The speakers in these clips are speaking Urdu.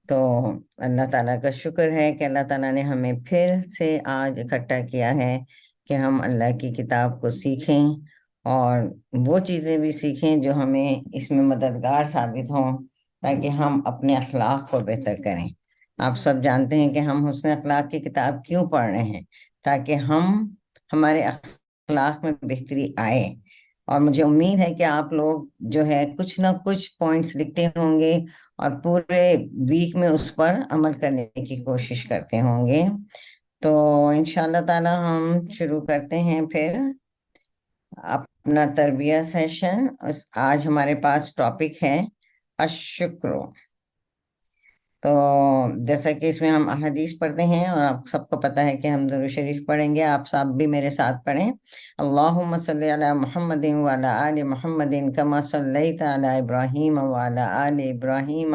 تو اللہ تعالیٰ کا شکر ہے کہ اللہ تعالیٰ نے ہمیں پھر سے آج اکٹھا کیا ہے کہ ہم اللہ کی کتاب کو سیکھیں اور وہ چیزیں بھی سیکھیں جو ہمیں اس میں مددگار ثابت ہوں تاکہ ہم اپنے اخلاق کو بہتر کریں۔ آپ سب جانتے ہیں کہ ہم حسن اخلاق کی کتاب کیوں پڑھ رہے ہیں؟ تاکہ ہمارے اخلاق میں بہتری آئے۔ اور مجھے امید ہے کہ آپ لوگ جو ہے کچھ نہ کچھ پوائنٹس لکھتے ہوں گے اور پورے ویک میں اس پر عمل کرنے کی کوشش کرتے ہوں گے۔ تو انشاءاللہ تعالی ہم شروع کرتے ہیں پھر اپنا تربیہ سیشن۔ آج ہمارے پاس ٹاپک ہے الشکر۔ تو جیسا کہ اس میں ہم احادیث پڑھتے ہیں اور آپ سب کو پتہ ہے کہ ہم درود شریف پڑھیں گے، آپ سب بھی میرے ساتھ پڑھیں۔ اللہم صلی علی محمد وعلی آل محمد کما صلیت علی ابراہیم وعلی آل ابراہیم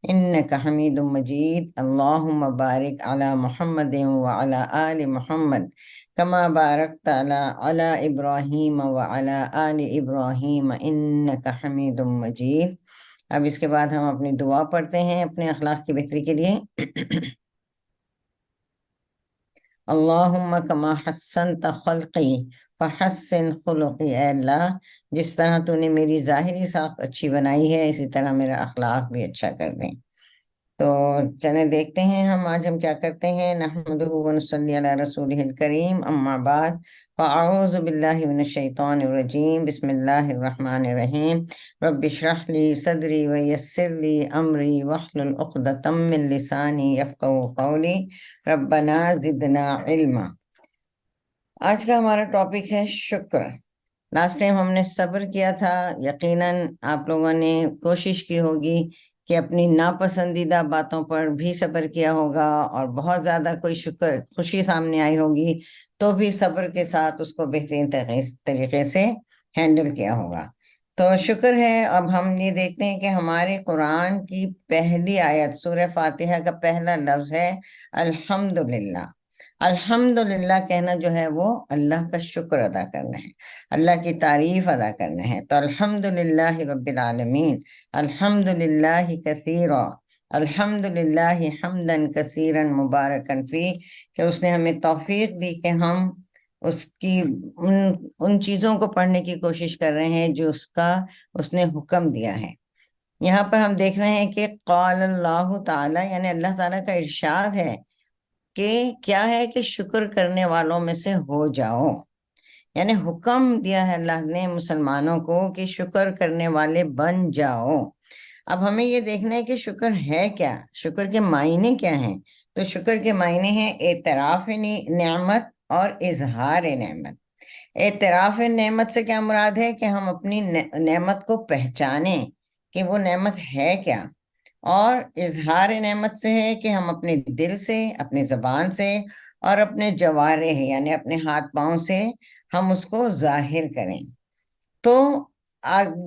انک حمید مجید۔ اللہم بارک علی محمد وعلی آل محمد کما بارکت علی ابراہیم وعلی آل ابراہیم انک حمید مجید۔ اب اس کے بعد ہم اپنی دعا پڑھتے ہیں اپنے اخلاق کی بہتری کے لیے۔ اللہم کما حسنت خلقی فحسن خلقی، اے اللہ جس طرح تو نے میری ظاہری ساخت اچھی بنائی ہے اسی طرح میرا اخلاق بھی اچھا کر دیں۔ تو چلیں دیکھتے ہیں آج ہم کیا کرتے ہیں۔ نحمدہ ونصلی علی رسولہ الکریم، اما بعد فاعوذ باللہ من الشیطان الرجیم، بسم اللہ الرحمن الرحیم۔ رب اشرح لی صدری ویسر لی امری واحلل عقدۃ من لسانی یفقہوا قولی، ربنا زدنا علما۔ آج کا ہمارا ٹاپک ہے شکر۔ لاسٹ ٹائم ہم نے صبر کیا تھا، یقیناً آپ لوگوں نے کوشش کی ہوگی کہ اپنی ناپسندیدہ باتوں پر بھی صبر کیا ہوگا، اور بہت زیادہ کوئی خوشی سامنے آئی ہوگی تو بھی صبر کے ساتھ اس کو بہترین طریقے سے ہینڈل کیا ہوگا۔ تو شکر ہے۔ اب ہم یہ دیکھتے ہیں کہ ہمارے قرآن کی پہلی آیت سورہ فاتحہ کا پہلا لفظ ہے الحمدللہ۔ الحمدللہ کہنا جو ہے وہ اللہ کا شکر ادا کرنا ہے، اللہ کی تعریف ادا کرنا ہے۔ تو الحمدللہ رب العالمین، الحمدللہ کثیرا، الحمدللہ حمدا کثیرا مبارکا فی، کہ اس نے ہمیں توفیق دی کہ ہم اس کی ان چیزوں کو پڑھنے کی کوشش کر رہے ہیں جو اس نے حکم دیا ہے۔ یہاں پر ہم دیکھ رہے ہیں کہ قال اللہ تعالی، یعنی اللہ تعالیٰ کا ارشاد ہے کہ کیا ہے کہ شکر کرنے والوں میں سے ہو جاؤ، یعنی حکم دیا ہے اللہ نے مسلمانوں کو کہ شکر کرنے والے بن جاؤ۔ اب ہمیں یہ دیکھنا ہے کہ شکر ہے کیا، شکر کے معنی کیا ہیں۔ تو شکر کے معنی ہیں اعتراف نعمت اور اظہار نعمت۔ اعتراف نعمت سے کیا مراد ہے کہ ہم اپنی نعمت کو پہچانیں کہ وہ نعمت ہے کیا، اور اظہار نعمت سے ہے کہ ہم اپنے دل سے، اپنی زبان سے اور اپنے جوارح یعنی اپنے ہاتھ پاؤں سے ہم اس کو ظاہر کریں۔ تو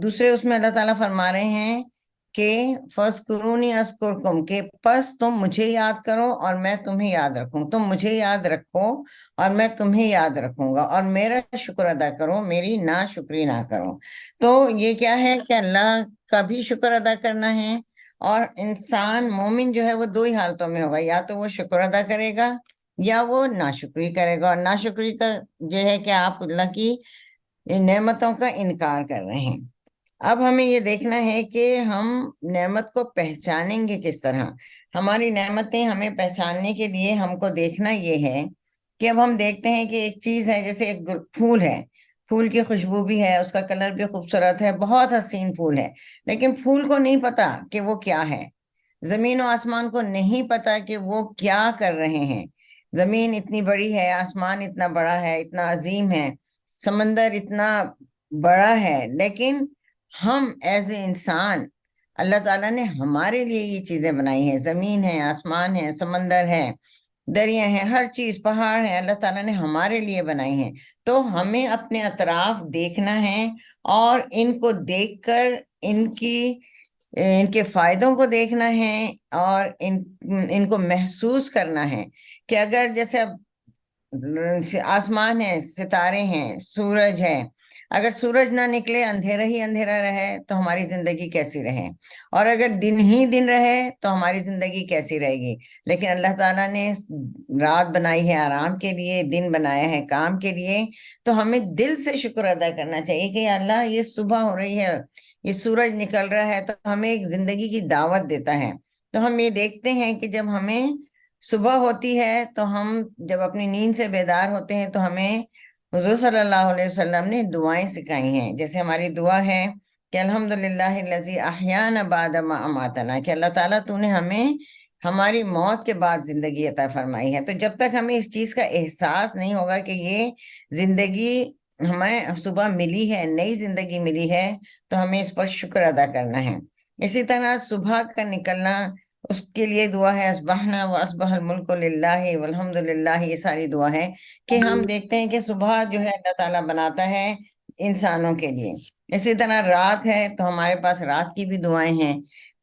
دوسرے اس میں اللہ تعالیٰ فرما رہے ہیں کہ فَاذْكُرُونِي أَذْكُرْكُمْ، کہ پس تم مجھے یاد کرو اور میں تمہیں یاد رکھوں، تم مجھے یاد رکھو اور میں تمہیں یاد رکھوں گا، اور میرا شکر ادا کرو، میری ناشکری نہ کرو۔ تو یہ کیا ہے کہ اللہ کا بھی شکر ادا کرنا ہے، اور انسان مومن جو ہے وہ دو ہی حالتوں میں ہوگا، یا تو وہ شکر ادا کرے گا یا وہ ناشکری کرے گا۔ اور ناشکری کا جو ہے کہ آپ اللہ کی نعمتوں کا انکار کر رہے ہیں۔ اب ہمیں یہ دیکھنا ہے کہ ہم نعمت کو پہچانیں گے کس طرح۔ ہماری نعمتیں ہمیں پہچاننے کے لیے ہم کو دیکھنا یہ ہے کہ اب ہم دیکھتے ہیں کہ ایک چیز ہے، جیسے ایک پھول ہے، پھول کی خوشبو بھی ہے، اس کا کلر بھی خوبصورت ہے، بہت حسین پھول ہے، لیکن پھول کو نہیں پتا کہ وہ کیا ہے۔ زمین و آسمان کو نہیں پتا کہ وہ کیا کر رہے ہیں۔ زمین اتنی بڑی ہے، آسمان اتنا بڑا ہے، اتنا عظیم ہے، سمندر اتنا بڑا ہے، لیکن ہم ایز اے انسان اللہ تعالیٰ نے ہمارے لیے یہ چیزیں بنائی ہیں، زمین ہے، آسمان ہے، سمندر ہے، دریا ہیں، ہر چیز، پہاڑ ہے، اللہ تعالیٰ نے ہمارے لیے بنائی ہیں۔ تو ہمیں اپنے اطراف دیکھنا ہے اور ان کو دیکھ کر ان کے فائدوں کو دیکھنا ہے، اور ان کو محسوس کرنا ہے کہ اگر جیسے اب آسمان ہے، ستارے ہیں، سورج ہے، اگر سورج نہ نکلے، اندھیرا ہی اندھیرا رہے تو ہماری زندگی کیسی رہے؟ اور اگر دن ہی دن رہے تو ہماری زندگی کیسی رہے گی؟ لیکن اللہ تعالیٰ نے رات بنائی ہے آرام کے لیے، دن بنایا ہے کام کے لیے، تو ہمیں دل سے شکر ادا کرنا چاہیے کہ یا اللہ یہ صبح ہو رہی ہے، یہ سورج نکل رہا ہے، تو ہمیں ایک زندگی کی دعوت دیتا ہے۔ تو ہم یہ دیکھتے ہیں کہ جب ہمیں صبح ہوتی ہے تو ہم جب اپنی نیند سے بیدار ہوتے ہیں تو ہمیں حضور صلی اللہ علیہ وسلم نے دعائیں سکھائی ہیں۔ جیسے ہماری دعا ہے کہ الحمدللہ الذی احیانا بعد ما اماتنا، کہ اللہ تعالیٰ تو نے ہمیں ہماری موت کے بعد زندگی عطا فرمائی ہے۔ تو جب تک ہمیں اس چیز کا احساس نہیں ہوگا کہ یہ زندگی ہمیں صبح ملی ہے، نئی زندگی ملی ہے، تو ہمیں اس پر شکر ادا کرنا ہے۔ اسی طرح صبح کا نکلنا، اس کے لیے دعا ہے اصبحنا واصبح الملک للہ والحمد للہ، یہ ساری دعا ہے کہ ہم دیکھتے ہیں کہ صبح جو ہے اللہ تعالیٰ بناتا ہے انسانوں کے لیے۔ اسی طرح رات ہے تو ہمارے پاس رات کی بھی دعائیں ہیں۔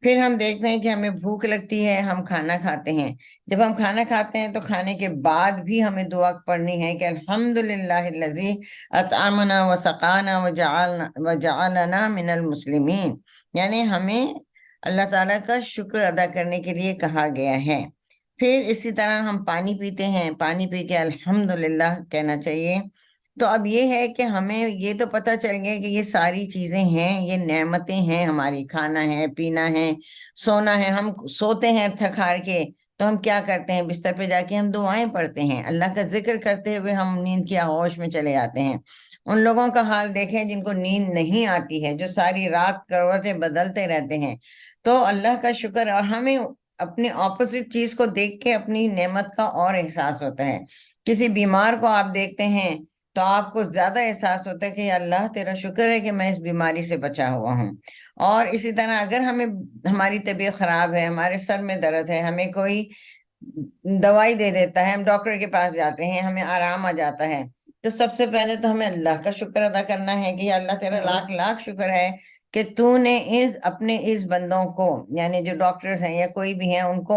پھر ہم دیکھتے ہیں کہ ہمیں بھوک لگتی ہے، ہم کھانا کھاتے ہیں، جب ہم کھانا کھاتے ہیں تو کھانے کے بعد بھی ہمیں دعا پڑھنی ہے کہ الحمدللہ الذی اطعمنا وسقانا وجعلنا من المسلمین، یعنی ہمیں اللہ تعالیٰ کا شکر ادا کرنے کے لیے کہا گیا ہے۔ پھر اسی طرح ہم پانی پیتے ہیں، پانی پی کے الحمدللہ کہنا چاہیے۔ تو اب یہ ہے کہ ہمیں یہ تو پتہ چل گیا کہ یہ ساری چیزیں ہیں، یہ نعمتیں ہیں ہماری، کھانا ہے، پینا ہے، سونا ہے۔ ہم سوتے ہیں تھک ہار کے تو ہم کیا کرتے ہیں؟ بستر پہ جا کے ہم دعائیں پڑھتے ہیں، اللہ کا ذکر کرتے ہوئے ہم نیند کی آغوش میں چلے جاتے ہیں۔ ان لوگوں کا حال دیکھیں جن کو نیند نہیں آتی ہے، جو ساری رات کروٹیں بدلتے رہتے ہیں۔ تو اللہ کا شکر، اور ہمیں اپنی اپوزٹ چیز کو دیکھ کے اپنی نعمت کا اور احساس ہوتا ہے۔ کسی بیمار کو آپ دیکھتے ہیں تو آپ کو زیادہ احساس ہوتا ہے کہ یا اللہ تیرا شکر ہے کہ میں اس بیماری سے بچا ہوا ہوں۔ اور اسی طرح اگر ہمیں ہماری طبیعت خراب ہے، ہمارے سر میں درد ہے، ہمیں کوئی دوائی دے دیتا ہے، ہم ڈاکٹر کے پاس جاتے ہیں، ہمیں آرام آ جاتا ہے، تو سب سے پہلے تو ہمیں اللہ کا شکر ادا کرنا ہے کہ یا اللہ تیرا لاکھ لاکھ شکر ہے کہ تو نے اپنے اس بندوں کو، یعنی جو ڈاکٹرز ہیں یا کوئی بھی ہیں، ان کو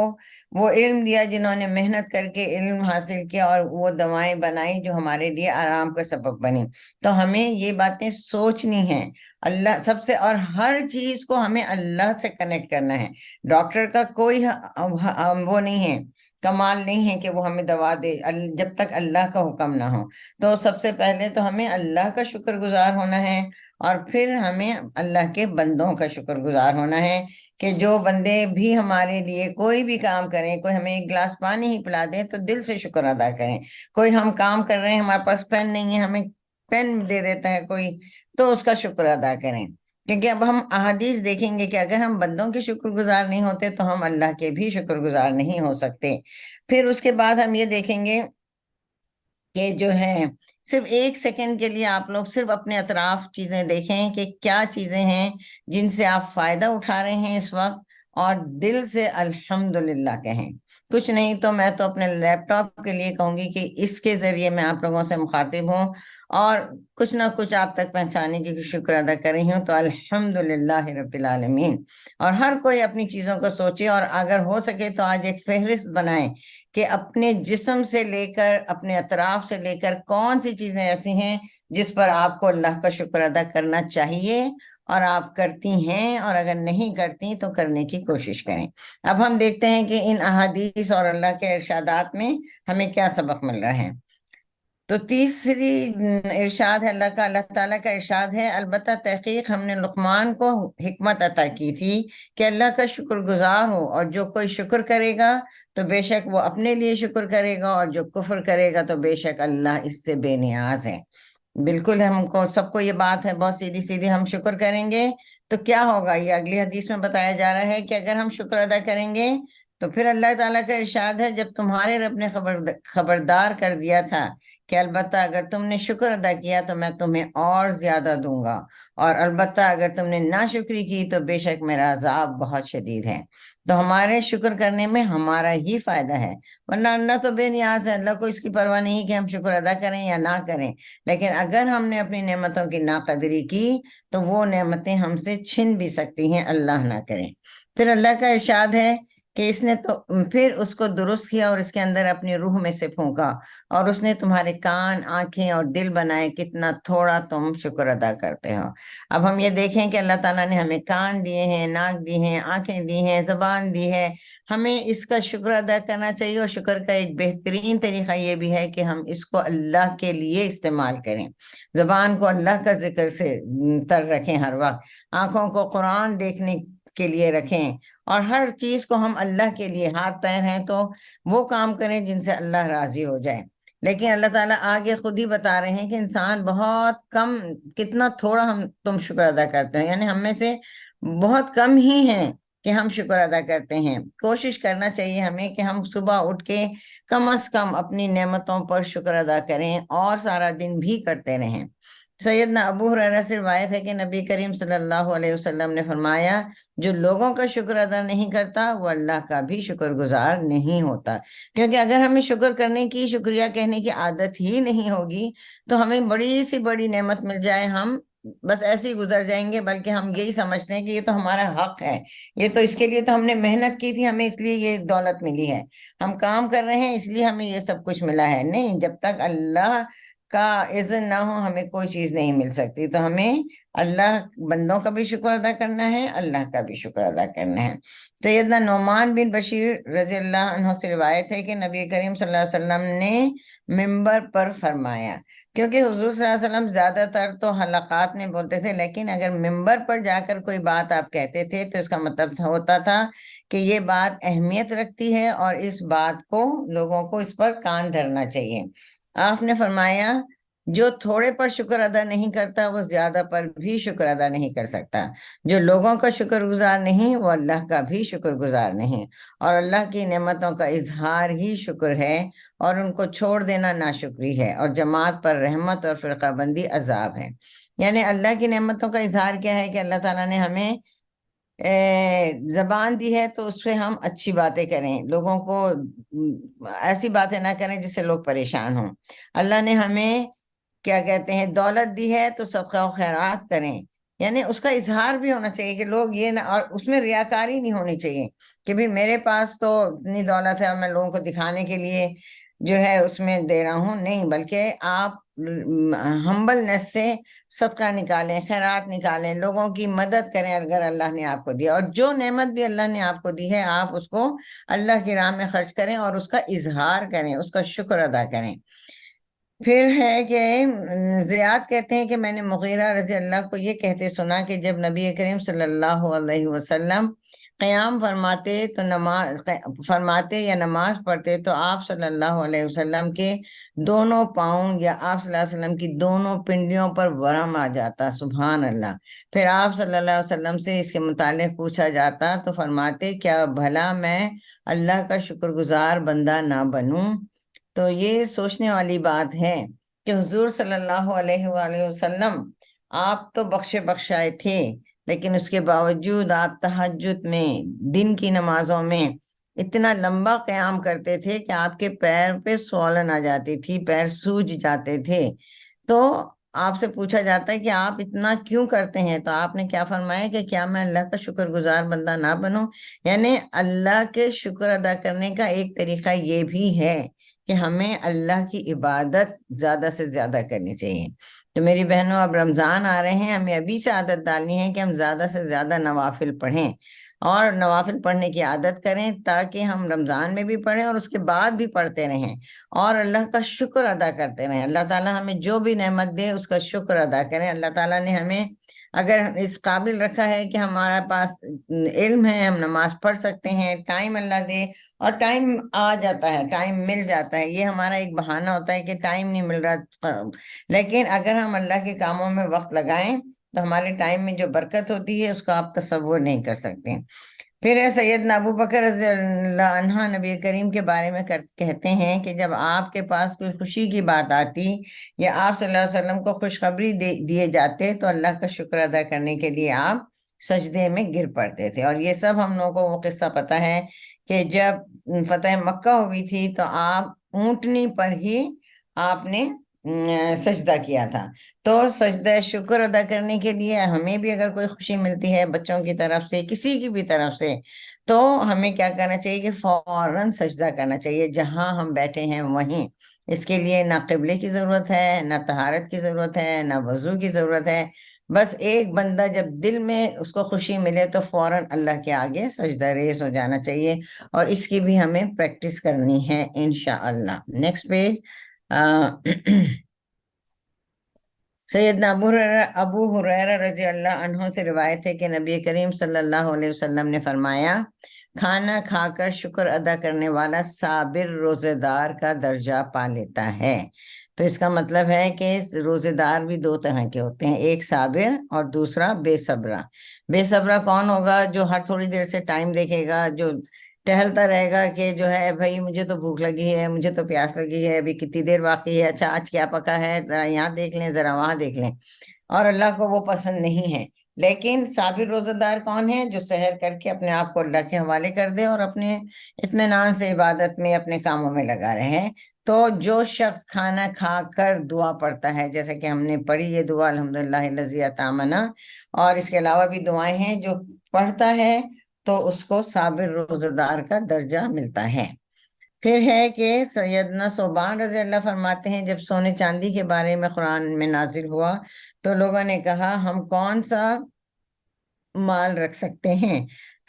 وہ علم دیا جنہوں نے محنت کر کے علم حاصل کیا اور وہ دوائیں بنائی جو ہمارے لیے آرام کا سبب بنی۔ تو ہمیں یہ باتیں سوچنی ہیں اللہ سب سے، اور ہر چیز کو ہمیں اللہ سے کنیکٹ کرنا ہے۔ ڈاکٹر کا کوئی وہ نہیں ہے، کمال نہیں ہے کہ وہ ہمیں دوا دے جب تک اللہ کا حکم نہ ہو۔ تو سب سے پہلے تو ہمیں اللہ کا شکر گزار ہونا ہے، اور پھر ہمیں اللہ کے بندوں کا شکر گزار ہونا ہے کہ جو بندے بھی ہمارے لیے کوئی بھی کام کریں، کوئی ہمیں ایک گلاس پانی ہی پلا دیں تو دل سے شکر ادا کریں۔ کوئی ہم کام کر رہے ہیں، ہمارے پاس پین نہیں ہے، ہمیں پین دے دیتا ہے کوئی، تو اس کا شکر ادا کریں۔ کیونکہ اب ہم احادیث دیکھیں گے کہ اگر ہم بندوں کے شکر گزار نہیں ہوتے تو ہم اللہ کے بھی شکر گزار نہیں ہو سکتے۔ پھر اس کے بعد ہم یہ دیکھیں گے کہ جو ہے صرف ایک سیکنڈ کے لیے آپ لوگ صرف اپنے اطراف چیزیں دیکھیں کہ کیا چیزیں ہیں جن سے آپ فائدہ اٹھا رہے ہیں اس وقت، اور دل سے الحمدللہ کہیں۔ کچھ نہیں تو میں تو اپنے لیپ ٹاپ کے لیے کہوں گی کہ اس کے ذریعے میں آپ لوگوں سے مخاطب ہوں اور کچھ نہ کچھ آپ تک پہنچانے کی شکر ادا کر رہی ہوں، تو الحمدللہ رب العالمین۔ اور ہر کوئی اپنی چیزوں کو سوچے، اور اگر ہو سکے تو آج ایک فہرست بنائیں کہ اپنے جسم سے لے کر اپنے اطراف سے لے کر کون سی چیزیں ایسی ہیں جس پر آپ کو اللہ کا شکر ادا کرنا چاہیے اور آپ کرتی ہیں، اور اگر نہیں کرتی تو کرنے کی کوشش کریں۔ اب ہم دیکھتے ہیں کہ ان احادیث اور اللہ کے ارشادات میں ہمیں کیا سبق مل رہا ہے۔ تو تیسری ارشاد ہے اللہ تعالیٰ کا ارشاد ہے، البتہ تحقیق ہم نے لقمان کو حکمت عطا کی تھی کہ اللہ کا شکر گزار ہو، اور جو کوئی شکر کرے گا تو بے شک وہ اپنے لیے شکر کرے گا، اور جو کفر کرے گا تو بے شک اللہ اس سے بے نیاز ہے۔ بالکل ہم کو سب کو یہ بات ہے، بہت سیدھی سیدھی، ہم شکر کریں گے تو کیا ہوگا؟ یہ اگلی حدیث میں بتایا جا رہا ہے کہ اگر ہم شکر ادا کریں گے تو پھر اللہ تعالیٰ کا ارشاد ہے، جب تمہارے رب نے خبردار کر دیا تھا کہ البتہ اگر تم نے شکر ادا کیا تو میں تمہیں اور زیادہ دوں گا، اور البتہ اگر تم نے ناشکری کی تو بے شک میرا عذاب بہت شدید ہے۔ تو ہمارے شکر کرنے میں ہمارا ہی فائدہ ہے، ورنہ اللہ تو بے نیاز ہے، اللہ کو اس کی پرواہ نہیں کہ ہم شکر ادا کریں یا نہ کریں۔ لیکن اگر ہم نے اپنی نعمتوں کی ناقدری کی تو وہ نعمتیں ہم سے چھن بھی سکتی ہیں، اللہ نہ کریں۔ پھر اللہ کا ارشاد ہے کہ اس نے تو پھر اس کو درست کیا اور اس کے اندر اپنی روح میں سے پھونکا، اور اس نے تمہارے کان، آنکھیں اور دل بنائے، کتنا تھوڑا تم شکر ادا کرتے ہو۔ اب ہم یہ دیکھیں کہ اللہ تعالیٰ نے ہمیں کان دیے ہیں، ناک دی ہیں، آنکھیں دی ہیں، زبان دی ہے، ہمیں اس کا شکر ادا کرنا چاہیے۔ اور شکر کا ایک بہترین طریقہ یہ بھی ہے کہ ہم اس کو اللہ کے لیے استعمال کریں، زبان کو اللہ کا ذکر سے تر رکھیں ہر وقت، آنکھوں کو قرآن دیکھنے کے لیے رکھیں، اور ہر چیز کو ہم اللہ کے لیے، ہاتھ پیر ہیں تو وہ کام کریں جن سے اللہ راضی ہو جائے۔ لیکن اللہ تعالیٰ آگے خود ہی بتا رہے ہیں کہ انسان بہت کم، کتنا تھوڑا تم شکر ادا کرتے ہو، یعنی ہم میں سے بہت کم ہی ہیں کہ ہم شکر ادا کرتے ہیں۔ کوشش کرنا چاہیے ہمیں کہ ہم صبح اٹھ کے کم از کم اپنی نعمتوں پر شکر ادا کریں، اور سارا دن بھی کرتے رہیں۔ سیدنا ابو ہریرہ سے روایت ہے کہ نبی کریم صلی اللہ علیہ وسلم نے فرمایا، جو لوگوں کا شکر ادا نہیں کرتا وہ اللہ کا بھی شکر گزار نہیں ہوتا۔ کیونکہ اگر ہمیں شکر کرنے کی، شکریہ کہنے کی عادت ہی نہیں ہوگی تو ہمیں بڑی سی بڑی نعمت مل جائے، ہم بس ایسے ہی گزر جائیں گے، بلکہ ہم یہی سمجھتے ہیں کہ یہ تو ہمارا حق ہے، یہ تو اس کے لیے تو ہم نے محنت کی تھی، ہمیں اس لیے یہ دولت ملی ہے، ہم کام کر رہے ہیں اس لیے ہمیں یہ سب کچھ ملا ہے۔ نہیں، جب تک اللہ کا اذن نہ ہو ہمیں کوئی چیز نہیں مل سکتی۔ تو ہمیں اللہ بندوں کا بھی شکر ادا کرنا ہے، اللہ کا بھی شکر ادا کرنا ہے۔ سیدنا نعمان بن بشیر رضی اللہ عنہ سے روایت ہے کہ نبی کریم صلی اللہ علیہ وسلم نے ممبر پر فرمایا، کیونکہ حضور صلی اللہ علیہ وسلم زیادہ تر تو حلقات میں بولتے تھے، لیکن اگر ممبر پر جا کر کوئی بات آپ کہتے تھے تو اس کا مطلب ہوتا تھا کہ یہ بات اہمیت رکھتی ہے اور اس بات کو لوگوں کو اس پر کان دھرنا چاہیے۔ آپ نے فرمایا، جو تھوڑے پر شکر ادا نہیں کرتا وہ زیادہ پر بھی شکر ادا نہیں کر سکتا، جو لوگوں کا شکر گزار نہیں وہ اللہ کا بھی شکر گزار نہیں، اور اللہ کی نعمتوں کا اظہار ہی شکر ہے، اور ان کو چھوڑ دینا ناشکری ہے، اور جماعت پر رحمت اور فرقہ بندی عذاب ہے۔ یعنی اللہ کی نعمتوں کا اظہار کیا ہے کہ اللہ تعالیٰ نے ہمیں زبان دی ہے تو اس پہ ہم اچھی باتیں کریں، لوگوں کو ایسی باتیں نہ کریں جس سے لوگ پریشان ہوں۔ اللہ نے ہمیں کیا کہتے ہیں دولت دی ہے تو صدقہ و خیرات کریں، یعنی اس کا اظہار بھی ہونا چاہیے کہ لوگ یہ نہ، اور اس میں ریاکاری نہیں ہونی چاہیے کہ بھی میرے پاس تو اتنی دولت ہے اور میں لوگوں کو دکھانے کے لیے جو ہے اس میں دے رہا ہوں، نہیں، بلکہ آپ ہمبلنس سے صدقہ نکالیں، خیرات نکالیں، لوگوں کی مدد کریں اگر اللہ نے آپ کو دیا، اور جو نعمت بھی اللہ نے آپ کو دی ہے آپ اس کو اللہ کی راہ میں خرچ کریں اور اس کا اظہار کریں، اس کا شکر ادا کریں۔ پھر ہے کہ زیاد کہتے ہیں کہ میں نے مغیرہ رضی اللہ کو یہ کہتے سنا کہ جب نبی کریم صلی اللہ علیہ وسلم قیام فرماتے یا نماز پڑھتے تو آپ صلی اللہ علیہ وسلم کے دونوں پاؤں یا آپ صلی اللہ علیہ وسلم کی دونوں پنڈلیوں پر ورم آ جاتا، سبحان اللہ۔ پھر آپ صلی اللہ علیہ وسلم سے اس کے متعلق پوچھا جاتا تو فرماتے، کیا بھلا میں اللہ کا شکر گزار بندہ نہ بنوں؟ تو یہ سوچنے والی بات ہے کہ حضور صلی اللہ علیہ وآلہ وسلم آپ تو بخشے بخشائے تھے، لیکن اس کے باوجود آپ تہجد میں، دن کی نمازوں میں اتنا لمبا قیام کرتے تھے کہ آپ کے پیر پہ سولن آ جاتی تھی، پیر سوج جاتے تھے۔ تو آپ سے پوچھا جاتا ہے کہ آپ اتنا کیوں کرتے ہیں؟ تو آپ نے کیا فرمایا کہ کیا میں اللہ کا شکر گزار بندہ نہ بنوں؟ یعنی اللہ کے شکر ادا کرنے کا ایک طریقہ یہ بھی ہے کہ ہمیں اللہ کی عبادت زیادہ سے زیادہ کرنی چاہیے۔ تو میری بہنوں، اب رمضان آ رہے ہیں، ہمیں ابھی سے عادت ڈالنی ہے کہ ہم زیادہ سے زیادہ نوافل پڑھیں، اور نوافل پڑھنے کی عادت کریں تاکہ ہم رمضان میں بھی پڑھیں اور اس کے بعد بھی پڑھتے رہیں، اور اللہ کا شکر ادا کرتے رہیں۔ اللہ تعالیٰ ہمیں جو بھی نعمت دے اس کا شکر ادا کریں۔ اللہ تعالیٰ نے ہمیں اگر اس قابل رکھا ہے کہ ہمارا پاس علم ہے، ہم نماز پڑھ سکتے ہیں، ٹائم اللہ دے، اور ٹائم آ جاتا ہے، ٹائم مل جاتا ہے، یہ ہمارا ایک بہانہ ہوتا ہے کہ ٹائم نہیں مل رہا، لیکن اگر ہم اللہ کے کاموں میں وقت لگائیں تو ہمارے ٹائم میں جو برکت ہوتی ہے اس کا آپ تصور نہیں کر سکتے۔ پھر ہے سیدنا ابو بکر رضی اللہ عنہ نبی کریم کے بارے میں کہتے ہیں کہ جب آپ کے پاس کوئی خوشی کی بات آتی یا آپ صلی اللہ علیہ وسلم کو خوشخبری دیے جاتے تو اللہ کا شکر ادا کرنے کے لیے آپ سجدے میں گر پڑتے تھے۔ اور یہ سب ہم لوگوں کو وہ قصہ پتہ ہے کہ جب فتح مکہ ہوئی تھی تو آپ اونٹنی پر ہی آپ نے سجدہ کیا تھا۔ تو سجدہ شکر ادا کرنے کے لیے ہمیں بھی اگر کوئی خوشی ملتی ہے بچوں کی طرف سے، کسی کی بھی طرف سے، تو ہمیں کیا کرنا چاہیے کہ فوراً سجدہ کرنا چاہیے جہاں ہم بیٹھے ہیں وہیں۔ اس کے لیے نہ قبلے کی ضرورت ہے، نہ طہارت کی ضرورت ہے، نہ وضو کی ضرورت ہے۔ بس ایک بندہ جب دل میں اس کو خوشی ملے تو فوراً اللہ کے آگے سجدہ ریز ہو جانا چاہیے، اور اس کی بھی ہمیں پریکٹس کرنی ہے انشاءاللہ۔ Next page. سیدنا ابو ہریرہ رضی اللہ عنہ سے روایت ہے کہ نبی کریم صلی اللہ علیہ وسلم نے فرمایا، کھانا کھا کر شکر ادا کرنے والا صابر روزے دار کا درجہ پا لیتا ہے۔ تو اس کا مطلب ہے کہ روزے دار بھی دو طرح کے ہوتے ہیں، ایک صابر اور دوسرا بے صبرہ۔ بے صبرہ کون ہوگا؟ جو ہر تھوڑی دیر سے ٹائم دیکھے گا، جو ٹہلتا رہے گا کہ جو ہے بھائی مجھے تو بھوک لگی ہے، مجھے تو پیاس لگی ہے، ابھی کتنی دیر باقی ہے، اچھا آج کیا پکا ہے، ذرا یہاں دیکھ لیں، ذرا وہاں دیکھ لیں، اور اللہ کو وہ پسند نہیں ہے۔ لیکن صابر روزہ دار کون ہے؟ جو سحر کر کے اپنے آپ کو اللہ کے حوالے کر دے اور اپنے اطمینان سے عبادت میں، اپنے کاموں میں لگا رہے ہیں۔ تو جو شخص کھانا کھا کر دعا پڑھتا ہے، جیسے کہ ہم نے پڑھی یہ دعا الحمدللہ الذی اطعمنا، اور اس کے علاوہ بھی دعائیں ہیں، جو پڑھتا ہے تو اس کو صابر روزہ دار کا درجہ ملتا ہے۔ پھر ہے کہ سیدنا ثوبان رضی اللہ فرماتے ہیں، جب سونے چاندی کے بارے میں قرآن میں نازل ہوا تو لوگوں نے کہا ہم کون سا مال رکھ سکتے ہیں؟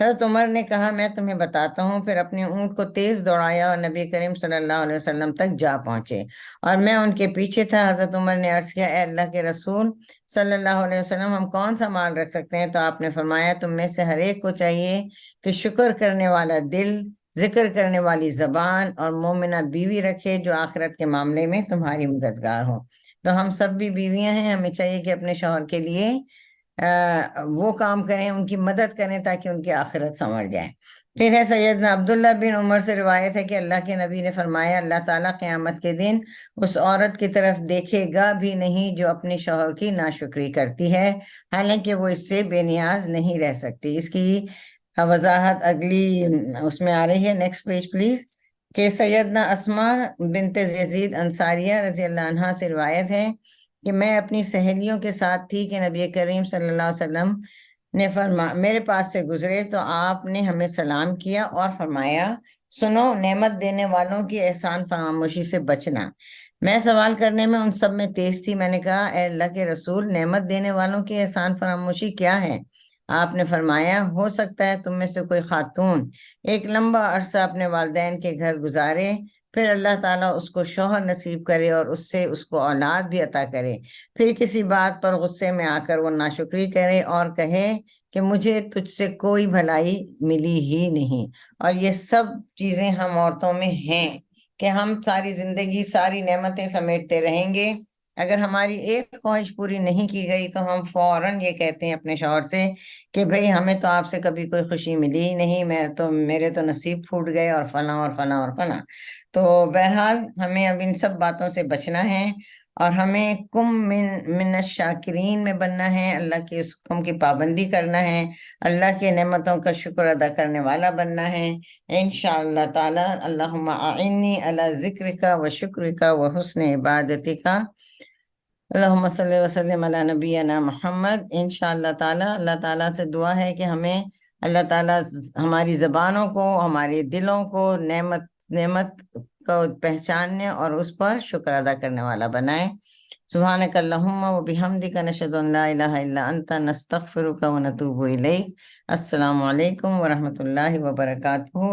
حضرت عمر نے کہا میں تمہیں بتاتا ہوں۔ پھر اپنے اونٹ کو تیز دوڑایا اور نبی کریم صلی اللہ علیہ وسلم تک جا پہنچے، اور میں ان کے پیچھے تھا۔ حضرت عمر نے عرض کیا، اے اللہ کے رسول صلی اللہ علیہ وسلم، ہم کون سا مال رکھ سکتے ہیں؟ تو آپ نے فرمایا، تم میں سے ہر ایک کو چاہیے کہ شکر کرنے والا دل، ذکر کرنے والی زبان اور مومنہ بیوی رکھے جو آخرت کے معاملے میں تمہاری مددگار ہو۔ تو ہم سب بھی بیویاں ہیں، ہمیں چاہیے کہ اپنے شوہر کے لیے وہ کام کریں، ان کی مدد کریں تاکہ ان کی آخرت سنور جائے۔ پھر ہے سیدنا عبداللہ بن عمر سے روایت ہے کہ اللہ کے نبی نے فرمایا، اللہ تعالیٰ قیامت کے دن اس عورت کی طرف دیکھے گا بھی نہیں جو اپنے شوہر کی ناشکری کرتی ہے، حالانکہ وہ اس سے بے نیاز نہیں رہ سکتی۔ اس کی وضاحت اگلی اس میں آ رہی ہے، نیکسٹ پیج پلیز، کہ سیدنا اسماء بنت یزید انصاریہ رضی اللہ عنہا سے روایت ہے کہ میں اپنی سہیلیوں کے ساتھ تھی کہ نبی کریم صلی اللہ علیہ وسلم نے میرے پاس سے گزرے تو آپ نے ہمیں سلام کیا اور فرمایا، سنو، نعمت دینے والوں کی احسان فراموشی سے بچنا۔ میں سوال کرنے میں ان سب میں تیز تھی، میں نے کہا، اے اللہ کے رسول، نعمت دینے والوں کی احسان فراموشی کیا ہے؟ آپ نے فرمایا، ہو سکتا ہے تم میں سے کوئی خاتون ایک لمبا عرصہ اپنے والدین کے گھر گزارے، پھر اللہ تعالیٰ اس کو شوہر نصیب کرے اور اس سے اس کو اولاد بھی عطا کرے، پھر کسی بات پر غصے میں آ کر وہ ناشکری کرے اور کہے کہ مجھے تجھ سے کوئی بھلائی ملی ہی نہیں۔ اور یہ سب چیزیں ہم عورتوں میں ہیں کہ ہم ساری زندگی ساری نعمتیں سمیٹتے رہیں گے، اگر ہماری ایک خواہش پوری نہیں کی گئی تو ہم فوراً یہ کہتے ہیں اپنے شوہر سے کہ بھئی ہمیں تو آپ سے کبھی کوئی خوشی ملی ہی نہیں، میرے تو نصیب پھوٹ گئے، اور فلاں اور فلاں اور فلاں۔ تو بہرحال ہمیں اب ان سب باتوں سے بچنا ہے، اور ہمیں من الشاکرین میں بننا ہے، اللہ کے اس حکم کی پابندی کرنا ہے، اللہ کے نعمتوں کا شکر ادا کرنے والا بننا ہے انشاءاللہ تعالی۔ اللہم اعنی علی ذکرک و شکرک و حسن عبادتک۔ اللہم صلی وسلم علی نبینا محمد۔ انشاءاللہ تعالی اللہ تعالیٰ سے دعا ہے کہ ہمیں اللہ تعالیٰ ہماری زبانوں کو، ہمارے دلوں کو نعمت کو پہچاننے اور اس پر شکر ادا کرنے والا بنائے۔ سبحانک اللہم و بحمدک، نشہد ان لا الہ الا انت، نستغفرک و نتوب الیک۔ السلام علیکم ورحمۃ اللہ وبرکاتہ۔